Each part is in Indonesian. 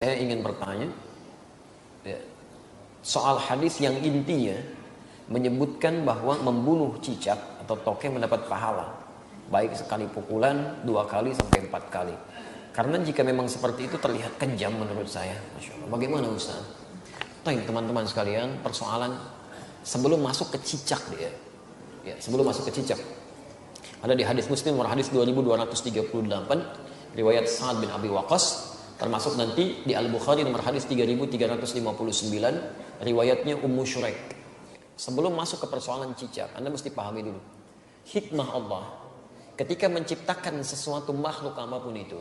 Saya ingin bertanya ya, soal hadis yang intinya menyebutkan bahwa membunuh cicak atau tokek mendapat pahala, baik sekali pukulan, 2 kali sampai 4 kali. Karena jika memang seperti itu terlihat kejam menurut saya. Masya Allah. Bagaimana Ustaz? Teman-teman sekalian, persoalan sebelum masuk ke cicak dia. Ya, sebelum masuk ke cicak. Ada di hadis Muslim nomor hadis 2238 riwayat Sa'ad bin Abi Waqqas, termasuk nanti di Al-Bukhari nomor hadis 3359 riwayatnya Ummu Syuraik. Sebelum masuk ke persoalan cicak, Anda mesti pahami dulu hikmah Allah ketika menciptakan sesuatu makhluk apapun itu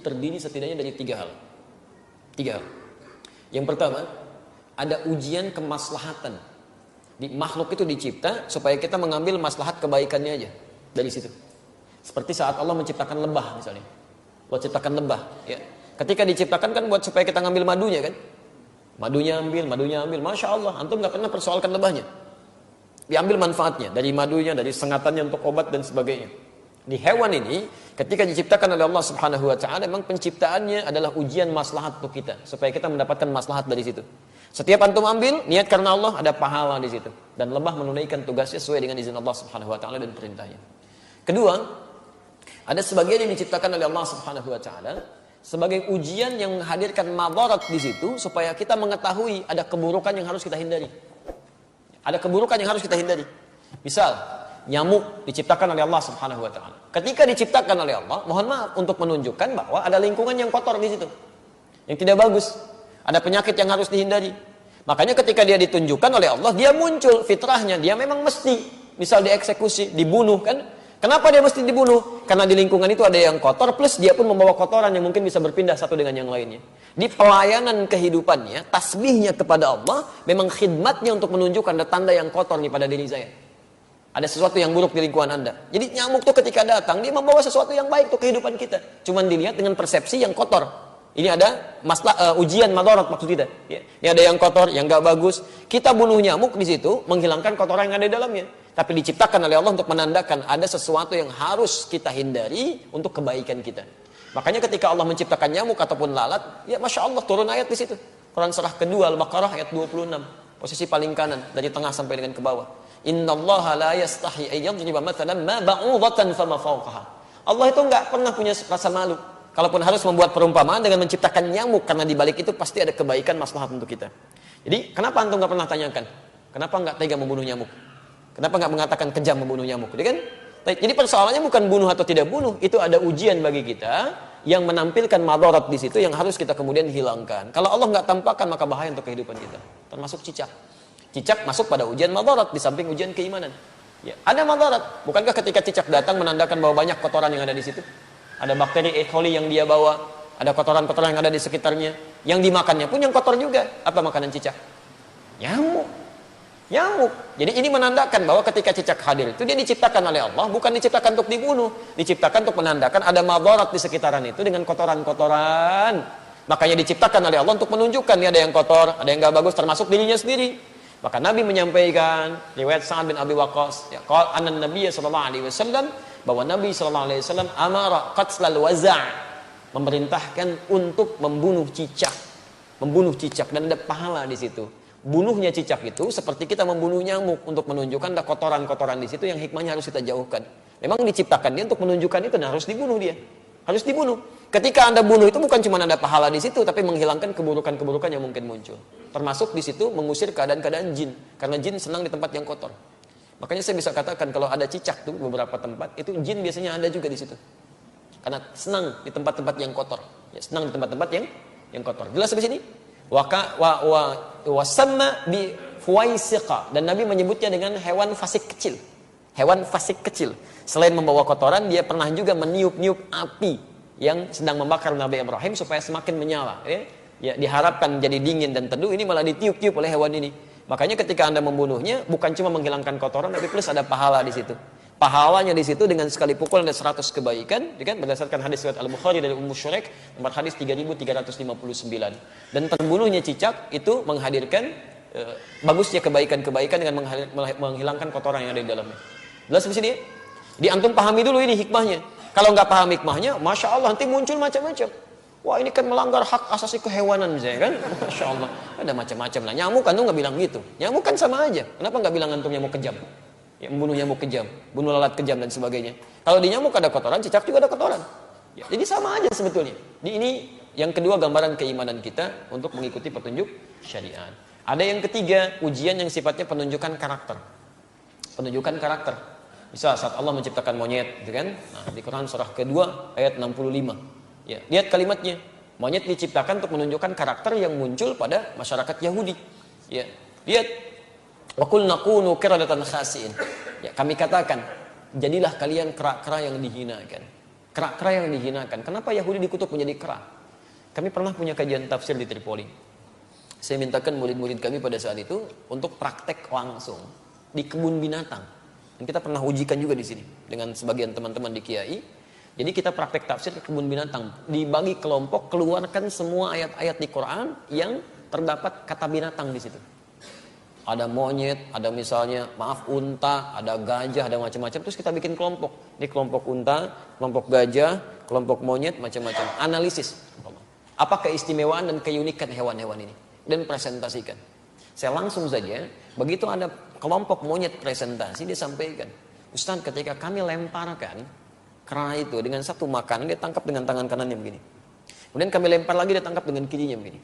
terdiri setidaknya dari 3 hal. 3 hal. Yang pertama, ada ujian kemaslahatan. Di makhluk itu dicipta supaya kita mengambil maslahat kebaikannya aja dari situ. Seperti saat Allah menciptakan lebah misalnya. Allah ciptakan lebah, ya. Ketika diciptakan kan buat supaya kita ngambil madunya kan. Madunya ambil. Masya Allah, antum gak pernah persoalkan lebahnya. Diambil manfaatnya, dari madunya, dari sengatannya untuk obat dan sebagainya. Di hewan ini, ketika diciptakan oleh Allah Subhanahu wa Ta'ala, memang penciptaannya adalah ujian maslahat untuk kita, supaya kita mendapatkan maslahat dari situ. Setiap antum ambil, niat karena Allah, ada pahala di situ. Dan lebah menunaikan tugasnya sesuai dengan izin Allah Subhanahu wa Ta'ala dan perintahnya. Kedua, ada sebagian yang diciptakan oleh Allah Subhanahu wa Ta'ala sebagai ujian yang menghadirkan madarat di situ supaya kita mengetahui ada keburukan yang harus kita hindari. Ada keburukan yang harus kita hindari. Misal, nyamuk diciptakan oleh Allah Subhanahu wa Ta'ala. Ketika diciptakan oleh Allah, mohon maaf untuk menunjukkan bahwa ada lingkungan yang kotor di situ. Yang tidak bagus. Ada penyakit yang harus dihindari. Makanya ketika dia ditunjukkan oleh Allah, dia muncul fitrahnya, dia memang mesti misal dieksekusi, dibunuh kan? Kenapa dia mesti dibunuh? Karena di lingkungan itu ada yang kotor, plus dia pun membawa kotoran yang mungkin bisa berpindah satu dengan yang lainnya. Di pelayanan kehidupannya, tasbihnya kepada Allah, memang khidmatnya untuk menunjukkan ada tanda yang kotor nih pada diri saya. Ada sesuatu yang buruk di lingkungan Anda. Jadi nyamuk itu ketika datang, dia membawa sesuatu yang baik untuk kehidupan kita. Cuman dilihat dengan persepsi yang kotor. Ini ada ujian madarat maksud kita. Ya. Ini ada yang kotor, yang gak bagus. Kita bunuh nyamuk di situ, menghilangkan kotoran yang ada di dalamnya. Tapi diciptakan oleh Allah untuk menandakan ada sesuatu yang harus kita hindari untuk kebaikan kita. Makanya ketika Allah menciptakan nyamuk ataupun lalat, ya Masya Allah turun ayat di situ. Quran surah kedua Al-Baqarah ayat 26. Posisi paling kanan, dari tengah sampai dengan ke bawah. Innallaha la yastahi ayyadriba mathalan ma ba'udatan fama fawqaha. Allah itu enggak pernah punya rasa malu. Kalaupun harus membuat perumpamaan dengan menciptakan nyamuk, karena di balik itu pasti ada kebaikan maslahat untuk kita. Jadi, kenapa antum enggak pernah tanyakan? Kenapa enggak tega membunuh nyamuk? Kenapa enggak mengatakan kejam membunuh nyamuk? Jadi persoalannya bukan bunuh atau tidak bunuh, itu ada ujian bagi kita yang menampilkan madarat di situ yang harus kita kemudian hilangkan. Kalau Allah enggak tampakkan maka bahaya untuk kehidupan kita. Termasuk cicak. Cicak masuk pada ujian madarat di samping ujian keimanan. Ya, ada madarat. Bukankah ketika cicak datang menandakan bahwa banyak kotoran yang ada di situ? Ada bakteri E. coli yang dia bawa, ada kotoran-kotoran yang ada di sekitarnya. Yang dimakannya pun yang kotor juga. Apa makanan cicak? Nyamuk. Jadi ini menandakan bahwa ketika cicak hadir itu dia diciptakan oleh Allah, bukan diciptakan untuk dibunuh, diciptakan untuk menandakan ada madarat di sekitaran itu dengan kotoran-kotoran. Makanya diciptakan oleh Allah untuk menunjukkan nih ada yang kotor, ada yang gak bagus, termasuk dirinya sendiri. Maka Nabi menyampaikan riwayat Sa'ad bin Abi Waqqas, ya, qala an-nabiy sallallahu alaihi wasallam, bahwa Nabi sallallahu alaihi wasallam amara qatlal waza', memerintahkan untuk membunuh cicak dan ada pahala di situ. Bunuhnya cicak itu seperti kita membunuh nyamuk untuk menunjukkan ada kotoran-kotoran di situ yang hikmahnya harus kita jauhkan. Memang diciptakan dia untuk menunjukkan itu dan harus dibunuh dia. Harus dibunuh. Ketika Anda bunuh itu bukan cuma ada pahala di situ, tapi menghilangkan keburukan-keburukan yang mungkin muncul. Termasuk di situ mengusir keadaan-keadaan jin, karena jin senang di tempat yang kotor. Makanya saya bisa katakan kalau ada cicak tuh beberapa tempat, itu jin biasanya ada juga di situ. Karena senang di tempat-tempat yang kotor. Ya, senang di tempat-tempat yang kotor. Jelas di sini? Wasamma bi fuwaisiqa, dan Nabi menyebutnya dengan hewan fasik kecil. Hewan fasik kecil. Selain membawa kotoran, dia pernah juga meniup-niup api yang sedang membakar Nabi Ibrahim supaya semakin menyala. Ya, diharapkan jadi dingin dan teduh, ini malah ditiup-tiup oleh hewan ini. Makanya ketika Anda membunuhnya, bukan cuma menghilangkan kotoran, tapi plus ada pahala di situ. Pahalanya di situ dengan sekali pukul ada 100 kebaikan, kan? Berdasarkan hadis riwayat Al-Bukhari dari Ummu Syuraik nomor hadis 3359. Dan terbunuhnya cicak itu menghadirkan bagusnya kebaikan-kebaikan dengan menghilangkan kotoran yang ada di dalamnya. Jelas di sini? Di antum pahami dulu ini hikmahnya. Kalau nggak paham hikmahnya, Masya Allah nanti muncul macam-macam. Wah ini kan melanggar hak asasi kehewanan misalnya kan. Masya Allah. Ada macam-macam lah. Nyamuk kan tuh nggak bilang gitu. Nyamuk kan sama aja. Kenapa nggak bilang antum nyamuk kejam? Ya, membunuh nyamuk kejam, bunuh lalat kejam dan sebagainya. Kalau di nyamuk ada kotoran, cicak juga ada kotoran. Ya, jadi sama aja sebetulnya. Ini yang kedua gambaran keimanan kita untuk mengikuti petunjuk syariat. Ada yang ketiga, ujian yang sifatnya penunjukan karakter. Penunjukan karakter. Misal saat Allah menciptakan monyet, gitu kan? Nah, di Quran surah kedua ayat 65. Ya, lihat kalimatnya. Monyet diciptakan untuk menunjukkan karakter yang muncul pada masyarakat Yahudi. Ya, lihat. Wa qulna kunu qiradatan khasiin. Ya, kami katakan, jadilah kalian kera-kera yang dihinakan. Kera-kera yang dihinakan. Kenapa Yahudi dikutuk menjadi kera? Kami pernah punya kajian tafsir di Tripoli. Saya mintakan murid-murid kami pada saat itu untuk praktek langsung di kebun binatang. Dan kita pernah ujikan juga di sini dengan sebagian teman-teman di Kiai. Jadi kita praktek tafsir ke kebun binatang. Dibagi kelompok, keluarkan semua ayat-ayat di Quran yang terdapat kata binatang di situ. Ada monyet, ada misalnya, maaf, unta, ada gajah, ada macam-macam. Terus kita bikin kelompok. Di kelompok unta, kelompok gajah, kelompok monyet, macam-macam. Analisis. Apa keistimewaan dan keunikan hewan-hewan ini? Dan presentasikan. Saya langsung saja, begitu ada kelompok monyet presentasi, dia sampaikan. Ustaz, ketika kami lemparkan kera itu dengan satu makanan, dia tangkap dengan tangan kanannya begini. Kemudian kami lempar lagi, dia tangkap dengan kirinya begini.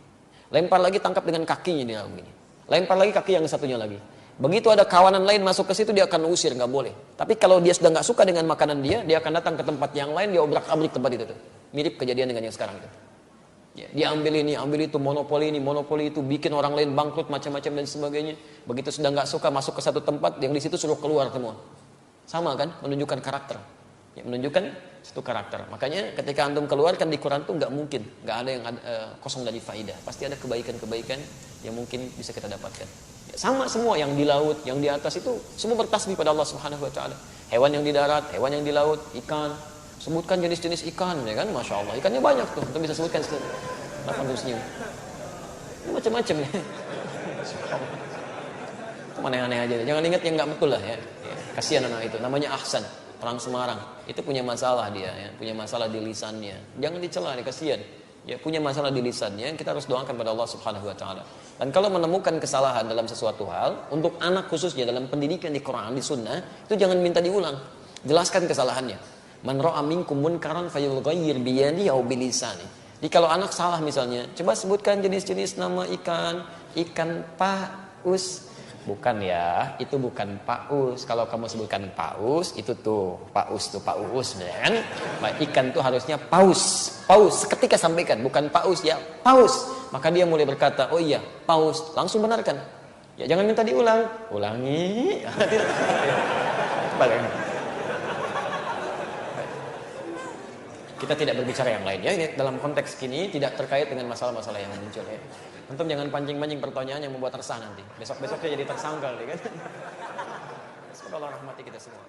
Lempar lagi, tangkap dengan kakinya dia begini. Lempar lagi kaki yang satunya lagi. Begitu ada kawanan lain masuk ke situ, dia akan usir, nggak boleh. Tapi kalau dia sudah nggak suka dengan makanan dia akan datang ke tempat yang lain, dia obrak-abrik tempat itu tuh. Mirip kejadian dengan yang sekarang itu. Ya, dia ambil ini, ambil itu, monopoli ini, monopoli itu, bikin orang lain bangkrut macam-macam dan sebagainya. Begitu sudah nggak suka masuk ke satu tempat, yang di situ suruh keluar semua. Sama kan, menunjukkan karakter. Ya, menunjukkan satu karakter. Makanya ketika antum keluarkan di Quran tuh nggak mungkin, nggak ada yang kosong dari faidah. Pasti ada kebaikan-kebaikan yang mungkin bisa kita dapatkan. Ya, sama semua yang di laut, yang di atas itu semua bertasbih pada Allah Subhanahu Wa Taala. Hewan yang di darat, hewan yang di laut, ikan. Sebutkan jenis-jenis ikan, ya kan? Masya Allah, ikannya banyak tuh. Antum bisa sebutkan. Kenapa antum senyum? Macam-macam ya. Itu aneh-aneh aja. Jangan ingat yang nggak betul lah ya. Kasihan anak itu. Namanya Ahsan. Orang Semarang itu punya masalah dia ya, punya masalah di lisannya. Jangan dicela, kasihan. Ya, punya masalah di lisannya, kita harus doakan pada Allah Subhanahu wa taala. Dan kalau menemukan kesalahan dalam sesuatu hal, untuk anak khususnya dalam pendidikan di Quran, di sunnah, itu jangan minta diulang. Jelaskan kesalahannya. Man ra'a minkum munkaran falyughayyir bi yadihi aw bi lisani. Jadi kalau anak salah misalnya, coba sebutkan jenis-jenis nama ikan, ikan paus. Bukan ya, itu bukan paus. Kalau kamu sebutkan paus, itu tuh paus tuh paus, kan? Ikan tuh harusnya paus. Paus. Seketika sampaikan, bukan paus ya, paus. Maka dia mulai berkata, oh iya, paus. Langsung benarkan. Ya jangan minta diulang. Ulangi. Balik. Kita tidak berbicara yang lain ya. Ini dalam konteks kini tidak terkait dengan masalah-masalah yang muncul ya. Antum jangan pancing-pancing pertanyaan yang membuat resah nanti. Besok-besoknya jadi tersangkal ya kan. Semoga Allah rahmati kita semua.